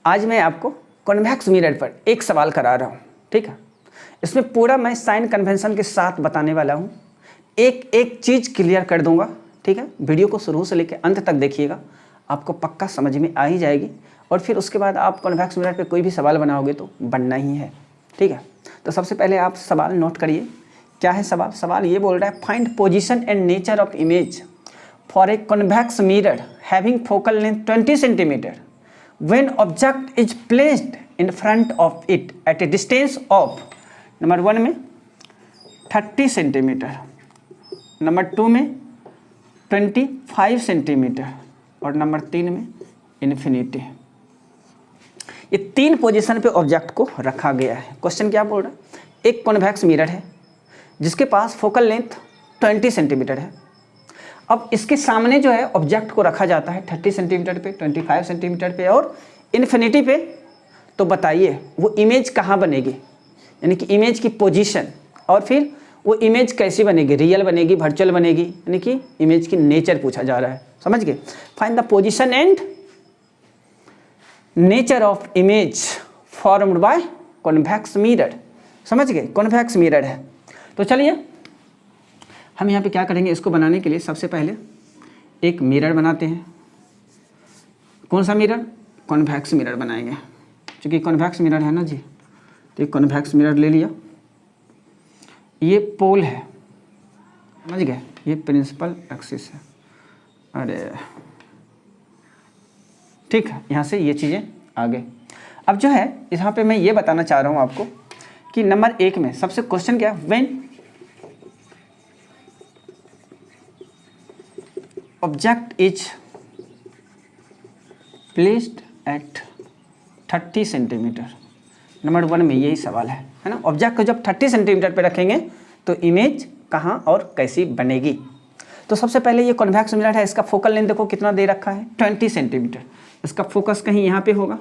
आज मैं आपको कॉन्वेक्स मिरर पर एक सवाल करा रहा हूँ, ठीक है। इसमें पूरा मैं साइन कन्वेंशन के साथ बताने वाला हूँ, एक एक चीज़ क्लियर कर दूंगा, ठीक है। वीडियो को शुरू से लेकर अंत तक देखिएगा, आपको पक्का समझ में आ ही जाएगी। और फिर उसके बाद आप कॉन्वेक्स मिरर पे कोई भी सवाल बनाओगे तो बनना ही है, ठीक है। तो सबसे पहले आप सवाल नोट करिए, क्या है सवाल। सवाल ये बोल रहा है, find position and nature of image for a convex mirror having focal length 20 centimetre when object is placed in front of it at a distance of number 1 में 30 सेंटीमीटर, नंबर 2 में 25 सेंटीमीटर और नंबर 3 में infinity. ये 3 position पे object को रखा गया है। क्वेश्चन क्या बोल रहा है, एक कॉन्वेक्स मिरर है जिसके पास फोकल लेंथ 20 सेंटीमीटर है। अब इसके सामने जो है ऑब्जेक्ट को रखा जाता है 30 सेंटीमीटर पे, 25 सेंटीमीटर पे और इन्फिनिटी पे। तो बताइए वो इमेज कहाँ बनेगी, यानी कि इमेज की पोजीशन, और फिर वो इमेज कैसी बनेगी, रियल बनेगी, वर्चुअल बनेगी, यानी कि इमेज की नेचर पूछा जा रहा है, समझ गए। Find the position and nature of image formed by convex mirror, समझ गए। कॉन्वेक्स मिरर है तो चलिए हम यहाँ पे क्या करेंगे, इसको बनाने के लिए सबसे पहले एक मिरर बनाते हैं। कौन सा मिरर, कॉन्वेक्स मिरर बनाएंगे, क्योंकि कॉन्वेक्स मिरर है ना जी। तो एक कॉन्वेक्स मिरर ले लिया, ये पोल है, समझ गए, ये प्रिंसिपल एक्सिस है। अरे ठीक है, यहाँ से ये चीज़ें आ गए। अब जो है यहाँ पे मैं ये बताना चाह रहा हूँ आपको कि नंबर 1 में सबसे क्वेश्चन क्या, when object is placed at 30 centimetre. Number 1 में यही सवाल है ना। ऑब्जेक्ट को जब 30 सेंटीमीटर पे रखेंगे तो इमेज कहाँ और कैसी बनेगी। तो सबसे पहले ये कॉन्वेक्स मिरर है, इसका फोकल लेंथ देखो कितना दे रखा है, 20 सेंटीमीटर। इसका फोकस कहीं यहाँ पे होगा,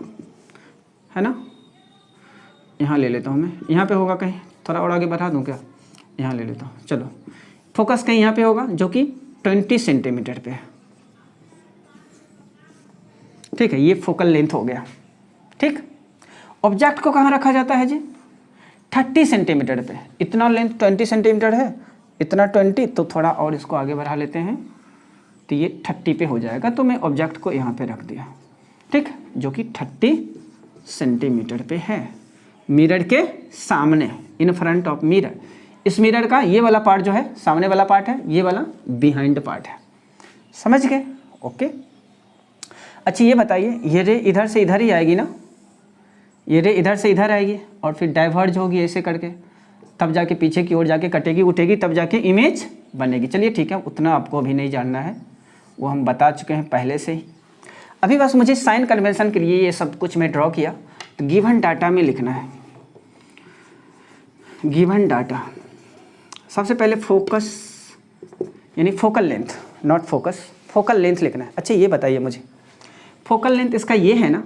है ना, यहाँ ले लेता हूँ मैं, यहाँ पे होगा कहीं, थोड़ा और आगे बढ़ा दूँ क्या, यहाँ ले लेता हूँ। चलो फोकस कहीं यहाँ पे होगा जो कि 20 सेंटीमीटर पे है, ठीक है। ये फोकल लेंथ हो गया, ठीक। ऑब्जेक्ट को कहाँ रखा जाता है जी, 30 सेंटीमीटर पे। इतना लेंथ 20 सेंटीमीटर है, इतना 20, तो थोड़ा और इसको आगे बढ़ा लेते हैं तो ये 30 पे हो जाएगा। तो मैं ऑब्जेक्ट को यहाँ पे रख दिया, ठीक, जो कि 30 सेंटीमीटर पे है, मिरर के सामने, इन फ्रंट ऑफ मिरर। इस मिरर का ये वाला पार्ट जो है सामने वाला पार्ट है, ये वाला बिहाइंड पार्ट है, समझ गए, ओके। अच्छा ये बताइए, ये रे इधर से इधर ही आएगी ना, ये रे इधर से इधर आएगी और फिर डाइवर्ज होगी ऐसे करके, तब जाके पीछे की ओर जाके कटेगी उठेगी, तब जाके इमेज बनेगी। चलिए ठीक है, उतना आपको अभी नहीं जानना है, वो हम बता चुके हैं पहले से ही। अभी बस मुझे साइन कन्वेंशन के लिए ये सब कुछ मैं ड्रॉ किया, तो गिवन डाटा में लिखना है। गिवन डाटा, सबसे पहले फोकस यानी focal length, not focus, focal length लिखना है। अच्छा ये बताइए मुझे, फोकल लेंथ इसका ये है ना,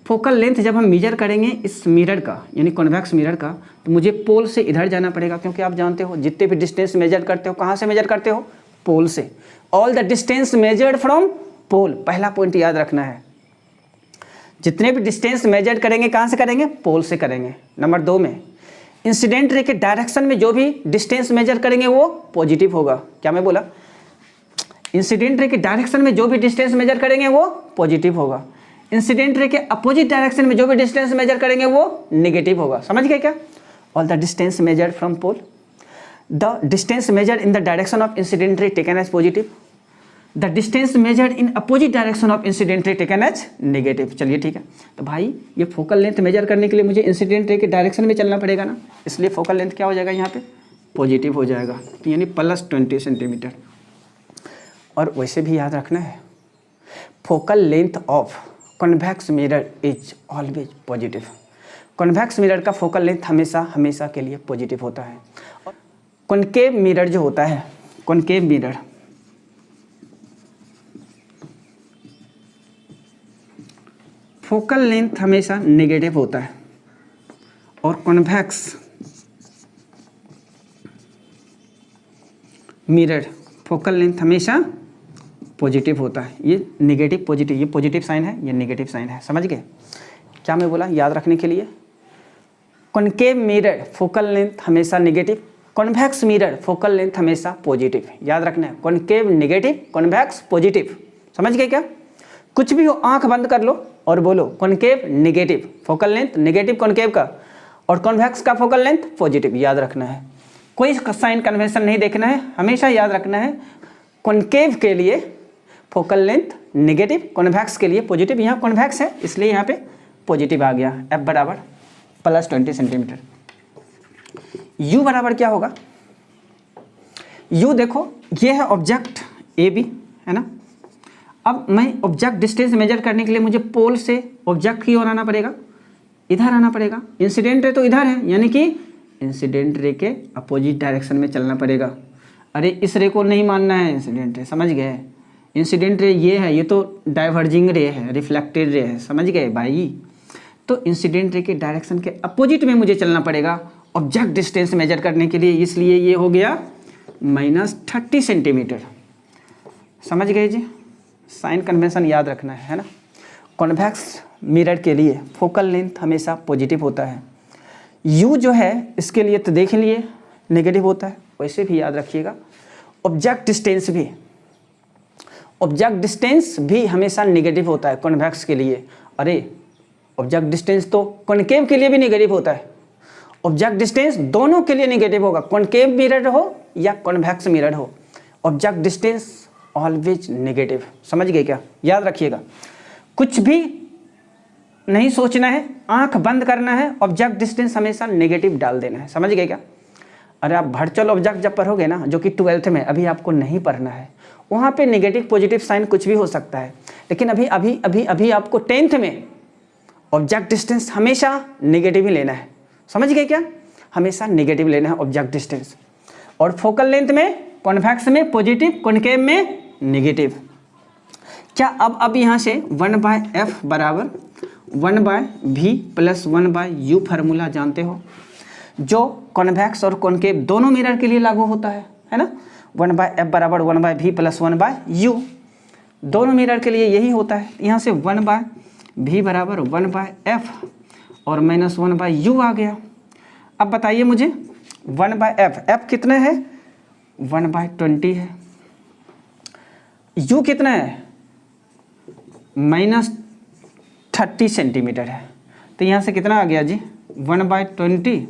फोकल लेंथ जब हम मेजर करेंगे इस मिरर का यानी कॉन्वेक्स मिरर का, तो मुझे पोल से इधर जाना पड़ेगा, क्योंकि आप जानते हो जितने भी डिस्टेंस मेजर करते हो कहाँ से मेजर करते हो, पोल से। All the distance measured from pole, पहला पॉइंट याद रखना है। जितने भी डिस्टेंस मेजर करेंगे कहाँ से करेंगे, पोल से करेंगे। नंबर 2 में इंसिडेंट रे के डायरेक्शन में जो भी डिस्टेंस मेजर करेंगे वो पॉजिटिव होगा। क्या मैं बोला, इंसिडेंट रे के डायरेक्शन में जो भी डिस्टेंस मेजर करेंगे वो पॉजिटिव होगा। इंसिडेंट रे के अपोजिट डायरेक्शन में जो भी डिस्टेंस मेजर करेंगे वो नेगेटिव होगा, समझ गए क्या। All the distance measured from pole, the distance measured in the direction of incident ray taken as positive, the distance measured in opposite direction of incident ray taken as negative. चलिए ठीक है, तो भाई ये फोकल लेंथ मेजर करने के लिए मुझे इंसिडेंट रे के डायरेक्शन में चलना पड़ेगा ना, इसलिए फोकल लेंथ क्या हो जाएगा यहाँ पे, पॉजिटिव हो जाएगा, तो यानी +20 सेंटीमीटर। और वैसे भी याद रखना है, focal length of convex mirror is always positive. Convex mirror का फोकल लेंथ हमेशा हमेशा के लिए पॉजिटिव होता है। कॉनकेव मिरर जो होता है, कॉनकेव मिरर, फोकल लेंथ हमेशा नेगेटिव होता है, और कॉन्वेक्स मिरर फोकल लेंथ हमेशा पॉजिटिव होता है, ये नेगेटिव पॉजिटिव, ये पॉजिटिव साइन है, ये नेगेटिव साइन है। समझ गए क्या मैं बोला? याद रखने के लिए, कॉनकेव मिरर फोकल लेंथ हमेशा negative, convex mirror focal length हमेशा पॉजिटिव। याद रखना है, कॉनकेव नेगेटिव, कॉन्वेक्स पॉजिटिव। समझ गए क्या? कुछ भी हो आंख बंद कर लो और बोलो concave negative, focal length negative concave का, और कॉन्वेक्स का फोकल लेंथ पॉजिटिव। याद रखना है, कोई साइन कन्वेंशन नहीं देखना है, हमेशा याद रखना है कॉनकेव के लिए फोकल लेंथ नेगेटिव, कॉन्वेक्स के लिए पॉजिटिव। यहाँ कॉन्वेक्स है इसलिए यहाँ पे पॉजिटिव आ गया। एफ बराबर +20 सेंटीमीटर। यू बराबर क्या होगा? यू देखो ये है ऑब्जेक्ट ए बी, है ना। अब मैं ऑब्जेक्ट डिस्टेंस मेजर करने के लिए मुझे पोल से ऑब्जेक्ट की ओर आना पड़ेगा, इधर आना पड़ेगा। इंसिडेंट रे तो इधर है, यानी कि इंसिडेंट रे के अपोजिट डायरेक्शन में चलना पड़ेगा। अरे इस रे को नहीं मानना है इंसिडेंट रे, समझ गए? इंसिडेंट रे ये है, ये तो डाइवर्जिंग रे है, रिफ्लेक्टेड रे है। समझ गए भाई? तो इंसिडेंट रे के डायरेक्शन के अपोजिट में मुझे चलना पड़ेगा ऑब्जेक्ट डिस्टेंस मेजर करने के लिए, इसलिए ये हो गया -30 सेंटीमीटर। समझ गए जी? साइन कन्वेंशन याद रखना है ना। कॉन्वेक्स मिरर के लिए फोकल लेंथ हमेशा पॉजिटिव होता है। यू जो है इसके लिए तो देख लिए नेगेटिव होता है, वैसे भी याद रखिएगा ऑब्जेक्ट डिस्टेंस भी हमेशा नेगेटिव होता है कॉन्वेक्स के लिए। अरे ऑब्जेक्ट डिस्टेंस तो कॉनकेव के लिए भी नेगेटिव होता है, ऑब्जेक्ट डिस्टेंस दोनों के लिए नेगेटिव होगा, कॉनकेव मिरर हो या कॉन्वेक्स मिरर हो, ऑब्जेक्ट डिस्टेंस ऑलवेज नेगेटिव। समझ गए क्या? याद रखिएगा, कुछ भी नहीं सोचना है, आंख बंद करना है, ऑब्जेक्ट डिस्टेंस हमेशा नेगेटिव डाल देना है। समझ गए क्या? अरे आप वर्चुअल ऑब्जेक्ट जब पढ़ोगे ना, जो कि 12th में, अभी आपको नहीं पढ़ना है, वहाँ पे नेगेटिव पॉजिटिव साइन कुछ भी हो सकता है, लेकिन अभी आपको 10th में ऑब्जेक्ट डिस्टेंस हमेशा नेगेटिव ही लेना है। समझ गए क्या? हमेशा नेगेटिव लेना है ऑब्जेक्ट डिस्टेंस, और फोकल लेंथ में कॉन्वेक्स में पॉजिटिव, कॉनकेव में नेगेटिव। क्या अब यहाँ से 1/f बराबर 1/v + 1/u फार्मूला जानते हो, जो कॉन्वेक्स और कॉनकेव दोनों मिरर के लिए लागू होता है ना। 1/f बराबर 1/v + 1/u, दोनों मिरर के लिए यही होता है। यहाँ से 1/v बराबर 1/f और -1/u आ गया। अब बताइए मुझे 1/f, f कितना है? 1/20 है। u कितना है? -30 सेंटीमीटर है। तो यहाँ से कितना आ गया जी? 1/20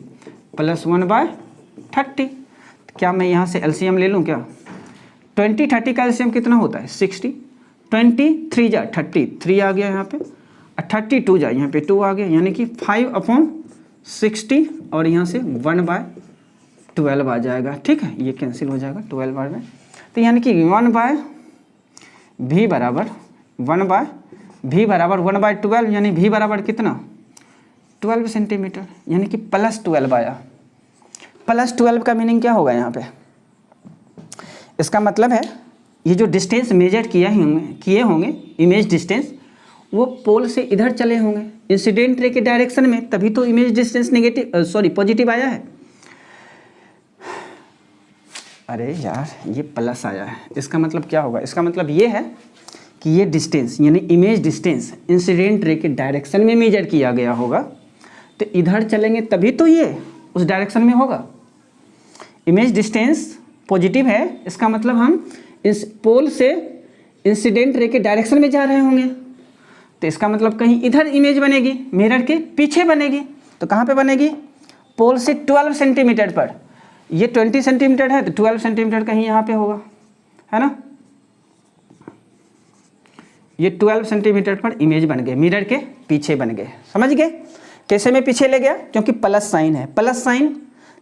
+ 1/30। क्या मैं यहाँ से एलसीएम ले लूँ क्या? 20 30 का एलसीएम कितना होता है? 60। 20 3 जा 30, 3 आ गया यहाँ पे, 32 जा यहाँ पे 2 आ गया, यानी कि 5/60 और यहाँ से 1/12 आ जाएगा। ठीक है, ये कैंसिल हो जाएगा 12 बार में। तो यानी कि 1/v बराबर 1/12, यानी v बराबर कितना? 12 सेंटीमीटर, यानी कि +12 आया। +12 का मीनिंग क्या होगा यहाँ पे? इसका मतलब है ये जो डिस्टेंस मेजर किए होंगे इमेज डिस्टेंस, वो पोल से इधर चले होंगे इंसिडेंट रे के डायरेक्शन में, तभी तो इमेज डिस्टेंस पॉजिटिव आया है। अरे यार ये प्लस आया है, इसका मतलब क्या होगा? इसका मतलब ये है कि ये डिस्टेंस यानी इमेज डिस्टेंस इंसिडेंट रे के डायरेक्शन में मेजर किया गया होगा, तो इधर चलेंगे तभी तो ये उस डायरेक्शन में होगा। इमेज डिस्टेंस पॉजिटिव है, इसका मतलब हम इस पोल से इंसिडेंट रे के डायरेक्शन में जा रहे होंगे, तो इसका मतलब कहीं इधर इमेज बनेगी, मिरर के पीछे बनेगी। तो कहाँ पे बनेगी? पोल से 12 सेंटीमीटर पर। ये 20 सेंटीमीटर है तो 12 सेंटीमीटर कहीं यहाँ पे होगा, है ना। ये 12 सेंटीमीटर पर इमेज बन गए, मिरर के पीछे बन गए। समझ गए कैसे मैं पीछे ले गया? क्योंकि प्लस साइन है। प्लस साइन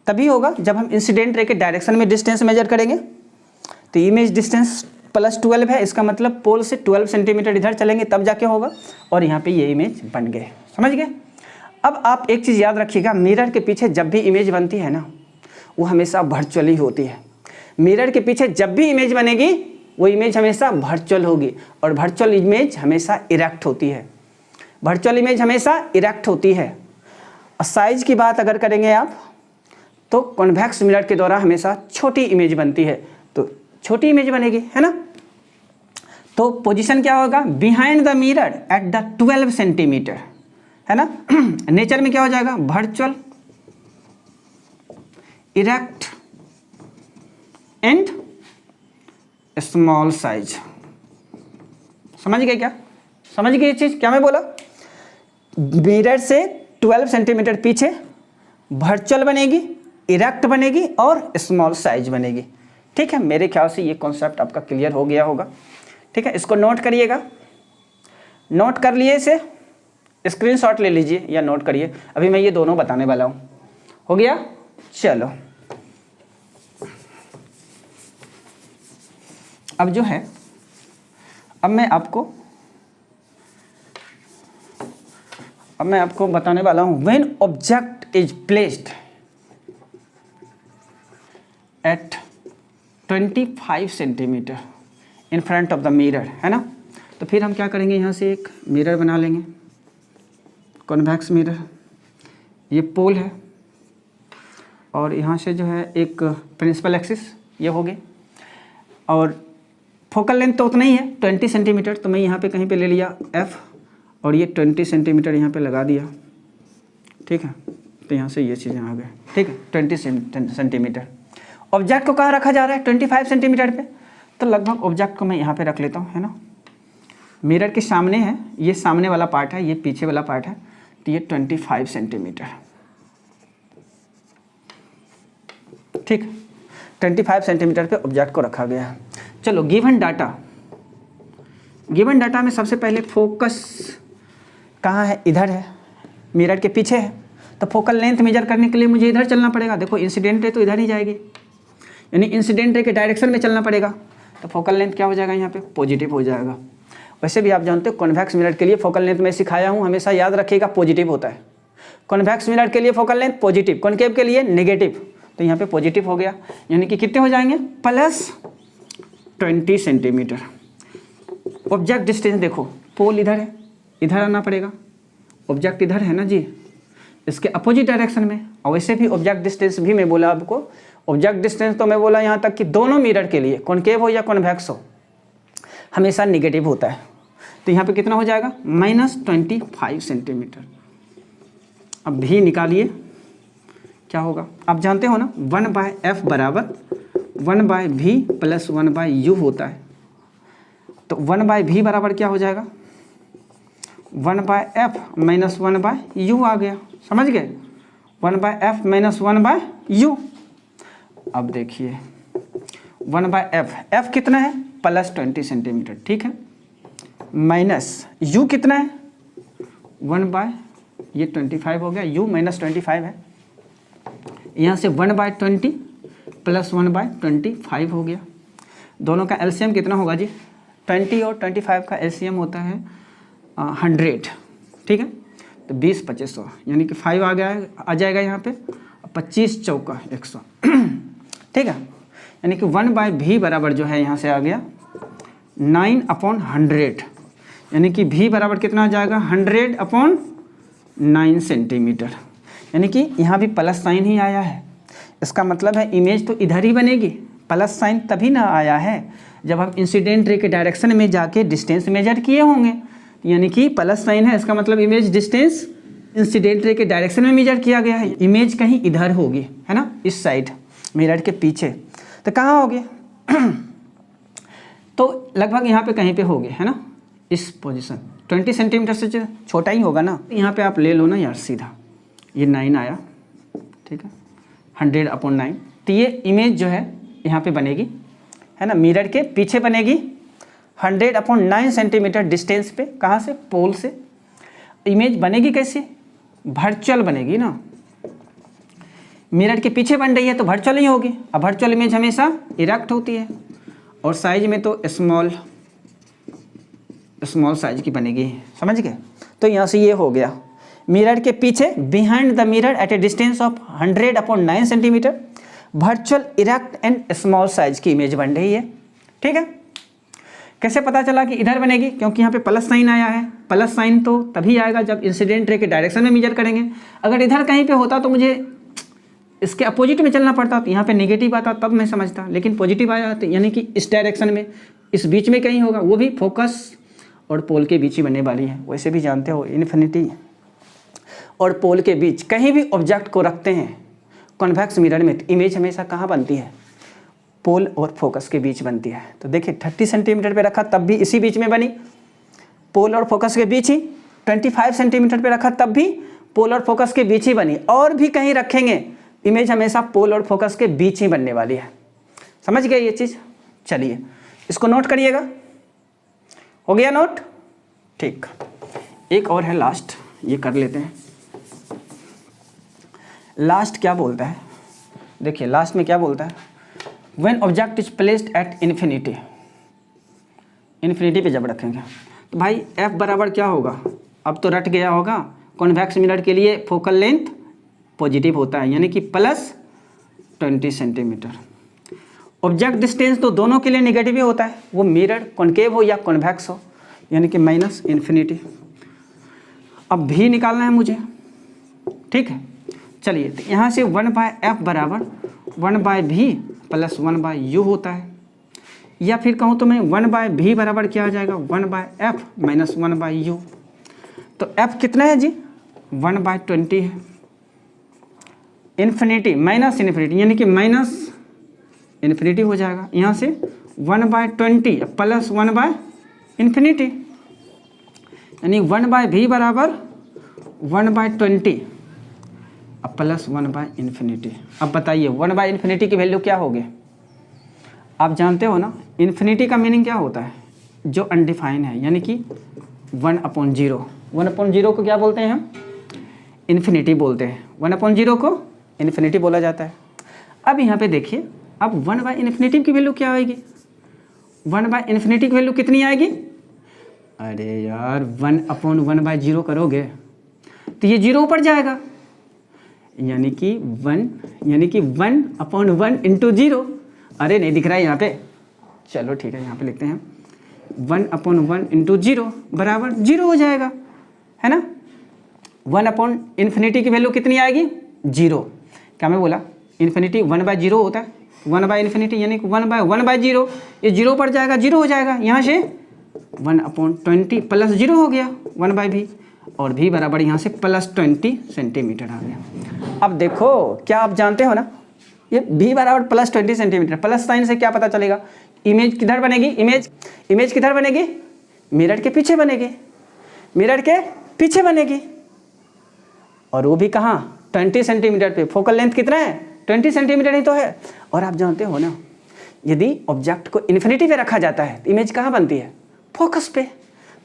तभी होगा जब हम इंसिडेंट रे के डायरेक्शन में डिस्टेंस मेजर करेंगे। तो इमेज डिस्टेंस +12 है, इसका मतलब पोल से 12 सेंटीमीटर इधर चलेंगे तब जाके होगा, और यहाँ पे ये इमेज बन गए। समझ गए? अब आप एक चीज़ याद रखिएगा, मिरर के पीछे जब भी इमेज बनती है ना, वो हमेशा वर्चुअल ही होती है। मिरर के पीछे जब भी इमेज बनेगी वो इमेज हमेशा वर्चुअल होगी, और वर्चुअल इमेज हमेशा इरेक्ट होती है। वर्चुअल इमेज हमेशा इरेक्ट होती है। और साइज की बात अगर करेंगे आप, तो कॉन्वेक्स मिरर के द्वारा हमेशा छोटी इमेज बनती है, तो छोटी इमेज बनेगी, है ना। तो पोजीशन क्या होगा, behind the mirror at the 12 centimetre, है ना। नेचर में क्या हो जाएगा, virtual, erect and small size. समझ गए क्या, समझ गए ये चीज क्या मैं बोला। मिरर से 12 सेंटीमीटर पीछे वर्चुअल बनेगी, इरेक्ट बनेगी और स्मॉल साइज बनेगी। ठीक है, मेरे ख्याल से ये कॉन्सेप्ट आपका क्लियर हो गया होगा। ठीक है, इसको नोट करिएगा, नोट कर लिए, इसे स्क्रीनशॉट ले लीजिए या नोट करिए। अभी मैं ये दोनों बताने वाला हूँ। हो गया, चलो अब जो है, अब मैं आपको बताने वाला हूँ when object is placed at 25 centimetre in front of the mirror, है ना। तो फिर हम क्या करेंगे, यहाँ से एक मिरर बना लेंगे, कॉन्वेक्स मिरर, ये पोल है और यहाँ से जो है एक प्रिंसिपल एक्सिस ये हो गए, और फोकल लेंथ तो उतना ही है 20 सेंटीमीटर, तो मैं यहाँ पे कहीं पे ले लिया F और ये 20 सेंटीमीटर यहाँ पे लगा दिया। ठीक है, तो यहाँ से ये चीज़ें आ गए। ठीक है, 20 सेंटीमीटर। ऑब्जेक्ट को कहाँ रखा जा रहा है, 25 सेंटीमीटर पे, तो लगभग ऑब्जेक्ट को मैं यहाँ पे रख लेता हूँ, है ना। मिरर के सामने है, ये सामने वाला पार्ट है, ये पीछे वाला पार्ट है, तो ये 25 सेंटीमीटर। ठीक, 25 सेंटीमीटर पे ऑब्जेक्ट को रखा गया है। चलो गिवन डाटा में सबसे पहले फोकस कहाँ है, इधर है, मिरर के पीछे है, तो फोकल लेंथ मेजर करने के लिए मुझे इधर चलना पड़ेगा। देखो इंसिडेंट रे तो इधर ही जाएगी, यानी इंसिडेंट रे के डायरेक्शन में चलना पड़ेगा, तो फोकल लेंथ क्या हो जाएगा, यहाँ पे पॉजिटिव हो जाएगा। वैसे भी आप जानते हो कॉन्वेक्स मिरर के लिए फोकल लेंथ मैं सिखाया हूँ, हमेशा याद रखिएगा पॉजिटिव होता है। कॉन्वेक्स मिरर के लिए फोकल लेंथ पॉजिटिव, कॉन्केव के लिए नेगेटिव, तो यहाँ पे पॉजिटिव हो गया, यानी कि कितने हो जाएंगे, +20 सेंटीमीटर। ऑब्जेक्ट डिस्टेंस देखो, पोल इधर है, इधर आना पड़ेगा, ऑब्जेक्ट इधर है ना जी, इसके अपोजिट डायरेक्शन में। और वैसे भी ऑब्जेक्ट डिस्टेंस भी मैं बोला आपको, ऑब्जेक्ट डिस्टेंस तो मैं बोला यहाँ तक कि दोनों मिरर के लिए, कॉन्केव हो या कॉन्वेक्स हो, हमेशा नेगेटिव होता है। तो यहाँ पे कितना हो जाएगा, -25 सेंटीमीटर। अब भी निकालिए क्या होगा, आप जानते हो ना 1/f बराबर 1/v + 1/u होता है। तो 1/v बराबर क्या हो जाएगा, 1/f - 1/u आ गया, समझ गए, 1/f - 1/u। अब देखिए 1/f, f कितना है, +20 सेंटीमीटर, ठीक है, माइनस u कितना है, 25 हो गया, u -25 है, यहाँ से 1/20 + 1/25 हो गया। दोनों का एलसीएम कितना होगा जी, 20 और 25 का एलसीएम होता है 100, ठीक है। तो 20 25 100, यानी कि 5 आ गया है, आ जाएगा यहाँ पे, 25 चौका 100, ठीक है। यानी कि 1/v बराबर जो है यहाँ से आ गया 9/100, यानी कि v बराबर कितना आ जाएगा, 100/9 सेंटीमीटर। यानी कि यहाँ भी प्लस साइन ही आया है, इसका मतलब है इमेज तो इधर ही बनेगी। प्लस साइन तभी ना आया है जब हम इंसिडेंट रे के डायरेक्शन में जाके डिस्टेंस मेजर किए होंगे, यानी कि प्लस साइन है, इसका मतलब इमेज डिस्टेंस इंसिडेंट रे के डायरेक्शन में मेजर किया गया है। इमेज कहीं इधर होगी, है ना, इस साइड मिरर के पीछे, तो कहाँ होगी तो लगभग यहाँ पे कहीं पे होगी, है ना, इस पोजीशन। 20 सेंटीमीटर से छोटा ही होगा ना, यहाँ पे आप ले लो ना यार सीधा, ये 9 आया, ठीक है, 100/9। तो ये इमेज जो है यहाँ पे बनेगी, है ना, मिरर के पीछे बनेगी 100/9 सेंटीमीटर डिस्टेंस पे, कहाँ से, पोल से। इमेज बनेगी कैसे, वर्चुअल बनेगी ना, मिरर के पीछे बन रही है तो वर्चुअल ही होगी। अब वर्चुअल इमेज हमेशा इरेक्ट होती है, और साइज में तो स्मॉल साइज की बनेगी, समझ गए। तो यहाँ से ये हो गया, मिरर के पीछे behind the mirror at A distance of 100/9 centimetre, virtual erect and small size की इमेज बन रही है, ठीक है। कैसे पता चला कि इधर बनेगी, क्योंकि यहाँ पे प्लस साइन आया है। प्लस साइन तो तभी आएगा जब इंसिडेंट रे के डायरेक्शन में मेजर करेंगे। अगर इधर कहीं पे होता तो मुझे इसके अपोजिट में चलना पड़ता, तो यहाँ पे नेगेटिव आता तब मैं समझता, लेकिन पॉजिटिव आया तो यानी कि इस डायरेक्शन में इस बीच में कहीं होगा, वो भी फोकस और पोल के बीच ही बनने वाली है। वैसे भी जानते हो इन्फिनिटी और पोल के बीच कहीं भी ऑब्जेक्ट को रखते हैं कॉन्वेक्स मिरर में, तो इमेज हमेशा कहाँ बनती है? पोल और फोकस के बीच बनती है। तो देखिए 30 सेंटीमीटर पे रखा तब भी इसी बीच में बनी, पोल और फोकस के बीच ही। 25 सेंटीमीटर पे रखा तब भी पोल और फोकस के बीच ही बनी। और भी कहीं रखेंगे इमेज हमेशा पोल और फोकस के बीच ही बनने वाली है। समझ गए ये चीज़? चलिए इसको नोट करिएगा। हो गया नोट? ठीक। एक और है लास्ट, ये कर लेते हैं। लास्ट क्या बोलता है? देखिए लास्ट में क्या बोलता है? When object is placed at infinity, infinity पे जब रखेंगे तो भाई एफ बराबर क्या होगा? अब तो रट गया होगा, कॉन्वेक्स मिरर के लिए फोकल लेंथ पॉजिटिव होता है, यानी कि प्लस 20 सेंटीमीटर। ऑब्जेक्ट डिस्टेंस तो दोनों के लिए नेगेटिव ही होता है, वो मिरर कॉन्केव हो या कॉन्वेक्स हो, यानी कि माइनस इन्फिनिटी। अब भी निकालना है मुझे, ठीक है। चलिए तो यहाँ से 1/f बराबर 1/v प्लस 1/u होता है, या फिर कहूँ तो मैं 1/v बराबर क्या आ जाएगा? 1/f minus 1/u। तो f कितना है जी? 1/20 है। इन्फिनिटी माइनस इन्फिनिटी यानी कि माइनस इन्फिनिटी हो जाएगा, यहाँ से 1/20 प्लस 1/इन्फिनिटी, यानी 1/v बराबर 1/20 अब प्लस 1/इन्फिनिटी। अब बताइए 1/इन्फिनिटी की वैल्यू क्या होगी? आप जानते हो ना इन्फिनिटी का मीनिंग क्या होता है? जो अनडिफाइन है, यानी कि 1/0। 1/0 को क्या बोलते हैं हम? इन्फिनिटी बोलते हैं। 1/0 को इन्फिनिटी बोला जाता है। अब यहाँ पे देखिए, अब 1/इन्फिनिटी की वैल्यू क्या आएगी? 1/इन्फिनिटी की वैल्यू कितनी आएगी? अरे यार 1/1/0 करोगे तो ये 0 ऊपर जाएगा, यानी कि 1/1 इंटू 0। अरे नहीं दिख रहा है यहाँ पे, चलो ठीक है यहाँ पे लिखते हैं 1/1 इंटू 0 बराबर 0 हो जाएगा, है ना। 1/इन्फिनिटी की वैल्यू कितनी आएगी? 0। क्या मैं बोला? इन्फिनिटी 1/0 होता है, 1/इन्फिनिटी यानी कि 1/1/0, ये 0 पड़ जाएगा, 0 हो जाएगा। यहाँ से 1/20 प्लस 0 हो गया 1/v, और v बराबर यहाँ से प्लस 20 सेंटीमीटर आ गया। अब देखो क्या आप जानते हो ना, ये v बराबर प्लस 20 सेंटीमीटर, प्लस साइन से क्या पता चलेगा? इमेज किधर बनेगी? इमेज किधर बनेगी? मिरर के पीछे बनेगी, मिरर के पीछे बनेगी, और वो भी कहाँ? 20 सेंटीमीटर पे। फोकल लेंथ कितना है? 20 सेंटीमीटर ही तो है। और आप जानते हो ना, यदि ऑब्जेक्ट को इन्फिनिटी पे रखा जाता है तो इमेज कहाँ बनती है? फोकस पे।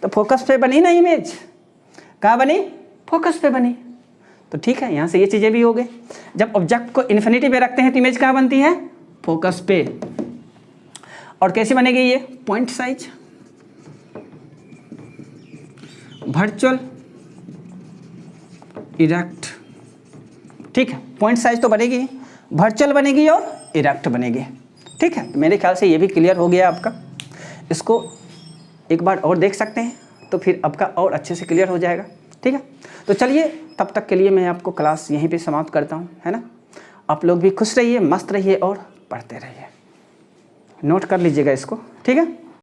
तो फोकस पे बनी ना इमेज, कहाँ बनी? फोकस पे बनी। तो ठीक है, यहाँ से ये चीज़ें भी हो गई। जब ऑब्जेक्ट को इन्फिनिटी पे रखते हैं तो इमेज कहाँ बनती है? फोकस पे। और कैसे बनेगी ये? Point size, virtual, erect. ठीक है, पॉइंट साइज तो बनेगी, वर्चुअल बनेगी और इरेक्ट बनेगी। ठीक है, मेरे ख्याल से ये भी क्लियर हो गया आपका। इसको एक बार और देख सकते हैं तो फिर आपका और अच्छे से क्लियर हो जाएगा। ठीक है, तो चलिए तब तक के लिए मैं आपको क्लास यहीं पे समाप्त करता हूँ, है ना। आप लोग भी खुश रहिए, मस्त रहिए और पढ़ते रहिए। नोट कर लीजिएगा इसको, ठीक है।